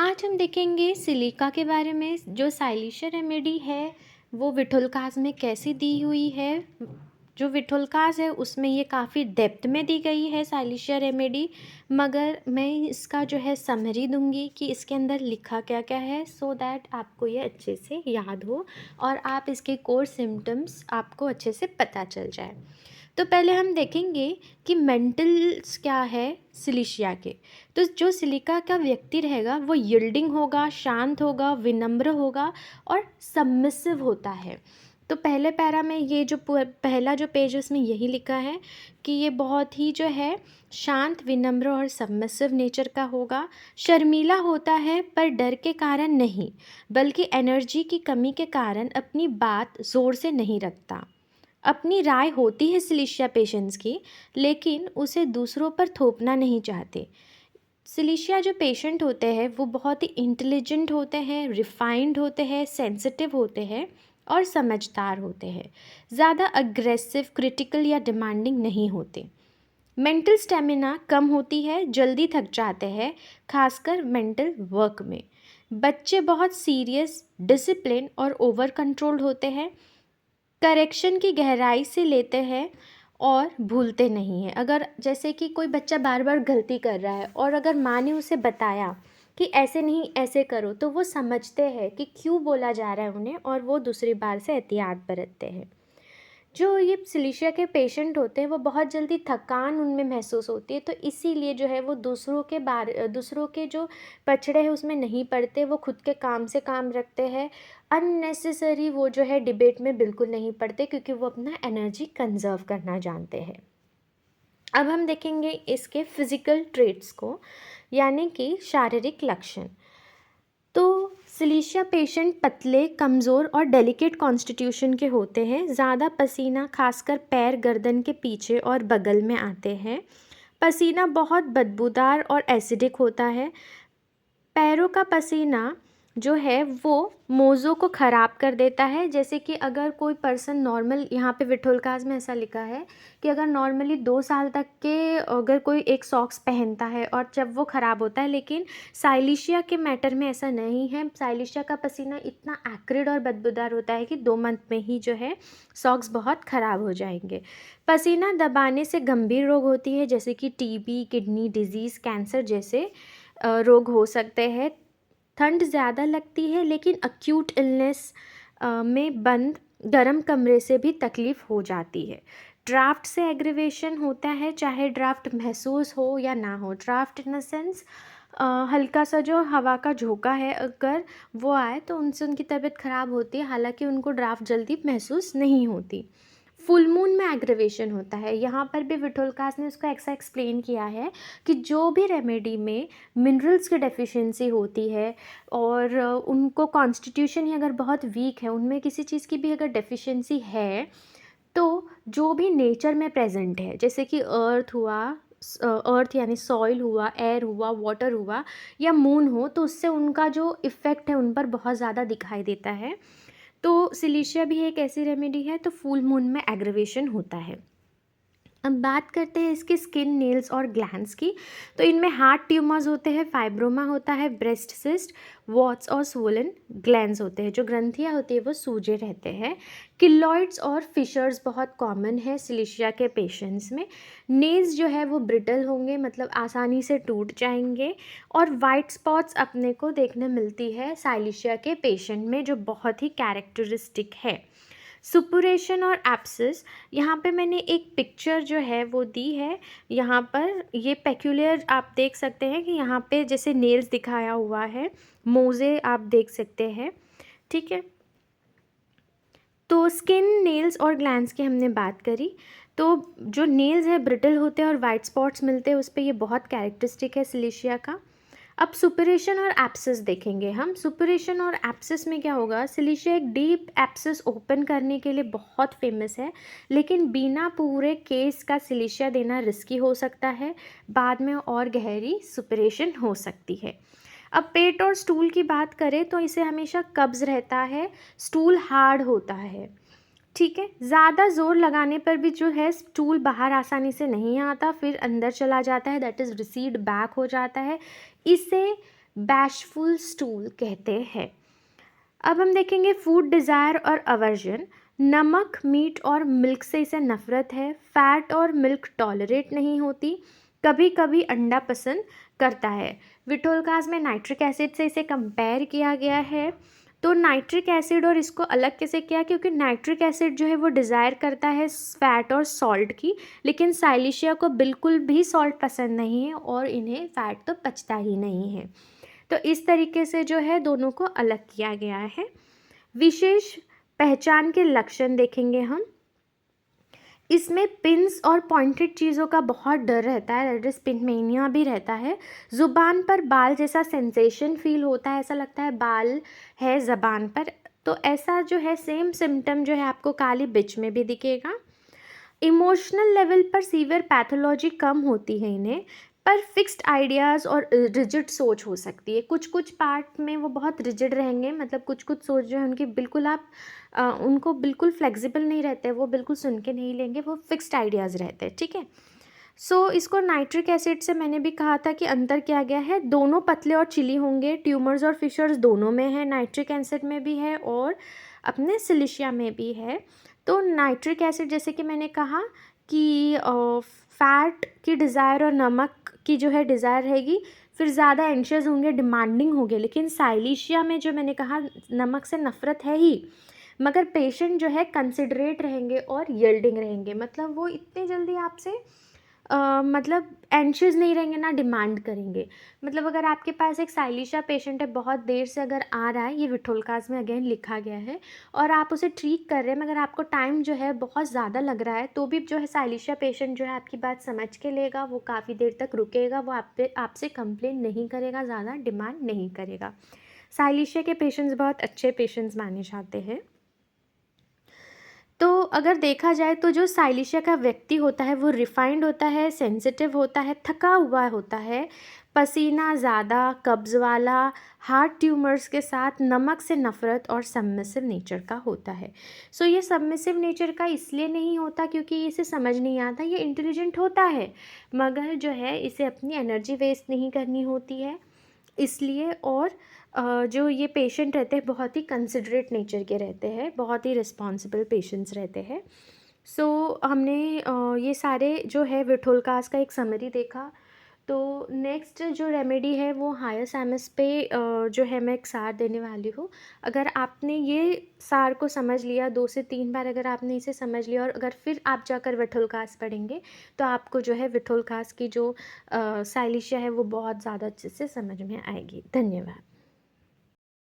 आज हम देखेंगे सिलिका के बारे में। जो साइलिशा रेमेडी है वो विठुलकास में कैसी दी हुई है। जो विठुलकास है उसमें ये काफ़ी डेप्थ में दी गई है साइलिशा रेमेडी, मगर मैं इसका जो है समरी दूंगी कि इसके अंदर लिखा क्या क्या है, सो दैट आपको ये अच्छे से याद हो और आप इसके कोर सिम्टम्स आपको अच्छे से पता चल जाए। तो पहले हम देखेंगे कि मेंटल्स क्या है सिलिशिया के। तो जो सिलिका का व्यक्ति रहेगा वो यील्डिंग होगा, शांत होगा, विनम्र होगा और सबमिसिव होता है। तो पहले पैरा में ये जो पहला जो पेज है उसमें यही लिखा है कि ये बहुत ही जो है शांत, विनम्र और सबमिसिव नेचर का होगा। शर्मीला होता है पर डर के कारण नहीं, बल्कि एनर्जी की कमी के कारण अपनी बात ज़ोर से नहीं रखता। अपनी राय होती है सिलिशिया पेशेंट्स की, लेकिन उसे दूसरों पर थोपना नहीं चाहते। सिलिशिया जो पेशेंट होते हैं वो बहुत ही इंटेलिजेंट होते हैं, रिफाइंड होते हैं, सेंसिटिव होते हैं और समझदार होते हैं। ज़्यादा अग्रेसिव, क्रिटिकल या डिमांडिंग नहीं होते। मेंटल स्टेमिना कम होती है, जल्दी थक जाते हैं, खासकर मेंटल वर्क में। बच्चे बहुत सीरियस, डिसिप्लिन और ओवर कंट्रोल्ड होते हैं। करेक्शन की गहराई से लेते हैं और भूलते नहीं हैं। अगर जैसे कि कोई बच्चा बार बार गलती कर रहा है और अगर माँ ने उसे बताया कि ऐसे नहीं ऐसे करो, तो वो समझते हैं कि क्यों बोला जा रहा है उन्हें और वो दूसरी बार से एहतियात बरतते हैं। जो ये सिलिशिया के पेशेंट होते हैं वो बहुत जल्दी थकान उनमें महसूस होती है, तो इसीलिए जो है वो दूसरों के जो पछड़े हैं उसमें नहीं पड़ते। वो खुद के काम से काम रखते हैं। अननेसेसरी वो जो है डिबेट में बिल्कुल नहीं पड़ते, क्योंकि वो अपना एनर्जी कंजर्व करना जानते हैं। अब हम देखेंगे इसके फिज़िकल ट्रेट्स को, यानी कि शारीरिक लक्षण। तो सिलिशिया पेशेंट पतले, कमज़ोर और डेलिकेट कॉन्स्टिट्यूशन के होते हैं। ज़्यादा पसीना खासकर पैर, गर्दन के पीछे और बगल में आते हैं। पसीना बहुत बदबूदार और एसिडिक होता है। पैरों का पसीना जो है वो मोज़ों को ख़राब कर देता है। जैसे कि अगर कोई पर्सन नॉर्मल, यहाँ पे विठोलकास में ऐसा लिखा है कि अगर नॉर्मली 2 साल तक के अगर कोई एक सॉक्स पहनता है और जब वो ख़राब होता है, लेकिन साइलिशिया के मैटर में ऐसा नहीं है। साइलिशिया का पसीना इतना एक्रिड और बदबूदार होता है कि 2 मंथ में ही जो है सॉक्स बहुत ख़राब हो जाएंगे। पसीना दबाने से गंभीर रोग होती है, जैसे कि टीबी, किडनी डिजीज़, कैंसर जैसे रोग हो सकते हैं। ठंड ज़्यादा लगती है, लेकिन अक्यूट इलनेस में बंद गर्म कमरे से भी तकलीफ़ हो जाती है। ड्राफ्ट से एग्रीवेशन होता है, चाहे ड्राफ्ट महसूस हो या ना हो। ड्राफ्ट इन द सेंस हल्का सा जो हवा का झोंका है, अगर वो आए तो उनसे उनकी तबीयत ख़राब होती है, हालांकि उनको ड्राफ्ट जल्दी महसूस नहीं होती। फुल मून में एग्रीवेशन होता है। यहाँ पर भी विठोलकास ने उसको ऐसा एक्सप्लेन किया है कि जो भी रेमेडी में मिनरल्स की डेफिशिएंसी होती है और उनको कॉन्स्टिट्यूशन ही अगर बहुत वीक है, उनमें किसी चीज़ की भी अगर डेफिशिएंसी है, तो जो भी नेचर में प्रेजेंट है, जैसे कि अर्थ हुआ, अर्थ यानी सॉइल हुआ, एयर हुआ, वाटर हुआ या मून हो, तो उससे उनका जो इफ़ेक्ट है उन पर बहुत ज़्यादा दिखाई देता है। तो सिलिशिया भी एक ऐसी रेमेडी है। तो फुल मून में एग्रीवेशन होता है। अब बात करते हैं इसके स्किन, नेल्स और ग्लैंड्स की। तो इनमें हार्ट ट्यूमर्स होते हैं, फाइब्रोमा होता है, ब्रेस्ट सिस्ट, वॉट्स और स्वोलन ग्लैंड्स होते हैं। जो ग्रंथियाँ होती है वो सूजे रहते हैं। किलॉइड्स और फिशर्स बहुत कॉमन है सिलिशिया के पेशेंट्स में। नेल्स जो है वो ब्रिटल होंगे, मतलब आसानी से टूट जाएंगे। और वाइट स्पॉट्स अपने को देखने मिलती है साइलिशिया के पेशेंट में, जो बहुत ही कैरेक्टरिस्टिक है। सुपुरेशन और एप्सिस, यहाँ पे मैंने एक पिक्चर जो है वो दी है। यहाँ पर ये पेक्यूलियर आप देख सकते हैं कि यहाँ पे जैसे नेल्स दिखाया हुआ है, मोज़े आप देख सकते हैं, ठीक है। तो स्किन, नेल्स और ग्लैंड्स की हमने बात करी। तो जो नेल्स है ब्रिटल होते हैं और वाइट स्पॉट्स मिलते हैं, उस पर ये बहुत कैरेक्टरिस्टिक है सिलिशिया का। अब सुपरेशन और एप्सिस देखेंगे हम। सुपरेशन और एप्सिस में क्या होगा, सिलिशिया एक डीप एप्सिस ओपन करने के लिए बहुत फेमस है, लेकिन बिना पूरे केस का सिलिशिया देना रिस्की हो सकता है। बाद में और गहरी सुपरेशन हो सकती है। अब पेट और स्टूल की बात करें तो इसे हमेशा कब्ज़ रहता है, स्टूल हार्ड होता है, ठीक है। ज़्यादा ज़ोर लगाने पर भी जो है स्टूल बाहर आसानी से नहीं आता, फिर अंदर चला जाता है, दैट इज़ रिसीड बैक हो जाता है। इसे बैशफुल स्टूल कहते हैं। अब हम देखेंगे फूड डिज़ायर और अवर्जन। नमक, मीट और मिल्क से इसे नफ़रत है। फैट और मिल्क टॉलरेट नहीं होती। कभी कभी अंडा पसंद करता है। विटोल्कास में नाइट्रिक एसिड से इसे कंपेयर किया गया है। तो नाइट्रिक एसिड और इसको अलग कैसे किया, क्योंकि नाइट्रिक एसिड जो है वो डिज़ायर करता है फैट और सॉल्ट की, लेकिन साइलिशिया को बिल्कुल भी सॉल्ट पसंद नहीं है और इन्हें फैट तो पचता ही नहीं है। तो इस तरीके से जो है दोनों को अलग किया गया है। विशेष पहचान के लक्षण देखेंगे हम। इसमें पिंस और पॉइंटेड चीज़ों का बहुत डर रहता है, दैट इज पिनमेनिया भी रहता है। ज़ुबान पर बाल जैसा सेंसेशन फील होता है, ऐसा लगता है बाल है ज़बान पर। तो ऐसा जो है सेम सिम्टम जो है आपको काली बिच में भी दिखेगा। इमोशनल लेवल पर सीवियर पैथोलॉजी कम होती है इन्हें, पर फिक्स्ड आइडियाज़ और रिजिड सोच हो सकती है। कुछ कुछ पार्ट में वो बहुत रिजिड रहेंगे, मतलब कुछ कुछ सोच जो है उनकी बिल्कुल आप उनको बिल्कुल फ्लेक्सिबल नहीं रहते, वो बिल्कुल सुन के नहीं लेंगे, वो फिक्स्ड आइडियाज़ रहते हैं, ठीक है। सो इसको नाइट्रिक एसिड से मैंने भी कहा था कि अंतर किया गया है, दोनों पतले और चिली होंगे। ट्यूमर्स और फिशर्स दोनों में है, नाइट्रिक एसिड में भी है और अपने सिलिशिया में भी है। तो नाइट्रिक एसिड जैसे कि मैंने कहा कि फैट की डिज़ायर और नमक की जो है डिज़ायर रहेगी, फिर ज़्यादा एंशियस होंगे, डिमांडिंग होंगे। लेकिन साइलिशिया में जो मैंने कहा नमक से नफ़रत है ही, मगर पेशेंट जो है कंसिडरेट रहेंगे और यील्डिंग रहेंगे, मतलब वो इतने जल्दी आपसे मतलब एंशियस नहीं रहेंगे, ना डिमांड करेंगे। मतलब अगर आपके पास एक साइलिशा पेशेंट है, बहुत देर से अगर आ रहा है, ये विटोल्कास में अगेन लिखा गया है, और आप उसे ट्रीट कर रहे हैं, मगर आपको टाइम जो है बहुत ज़्यादा लग रहा है, तो भी जो है साइलिशा पेशेंट जो है आपकी बात समझ के लेगा, वो काफ़ी देर तक रुकेगा, वो आपसे कंप्लेन नहीं करेगा, ज़्यादा डिमांड नहीं करेगा। साइलिशा के पेशेंट्स बहुत अच्छे पेशेंट्स माने जाते हैं। तो अगर देखा जाए तो जो साइलिशिया का व्यक्ति होता है वो रिफाइंड होता है, सेंसिटिव होता है, थका हुआ होता है, पसीना ज़्यादा, कब्ज़ वाला, हार्ट ट्यूमर्स के साथ, नमक से नफ़रत और सबमिसिव नेचर का होता है। सो ये सबमिसिव नेचर का इसलिए नहीं होता क्योंकि इसे समझ नहीं आता, ये इंटेलिजेंट होता है, मगर जो है इसे अपनी एनर्जी वेस्ट नहीं करनी होती है इसलिए। और जो ये पेशेंट रहते हैं बहुत ही कंसिडरेट नेचर के रहते हैं, बहुत ही रिस्पॉन्सिबल पेशेंट्स रहते हैं। सो हमने ये सारे जो है विटोल्कास का एक समरी देखा। तो नेक्स्ट जो रेमेडी है वो हायर साइनस पे जो है मैं एक सार देने वाली हूँ। अगर आपने ये सार को समझ लिया 2 से 3 बार, अगर आपने इसे समझ लिया और अगर फिर आप जाकर विटोल्कास पढ़ेंगे, तो आपको जो है विटोल्कास की जो साइलिशिया है वो बहुत ज़्यादा अच्छे से समझ में आएगी। धन्यवाद।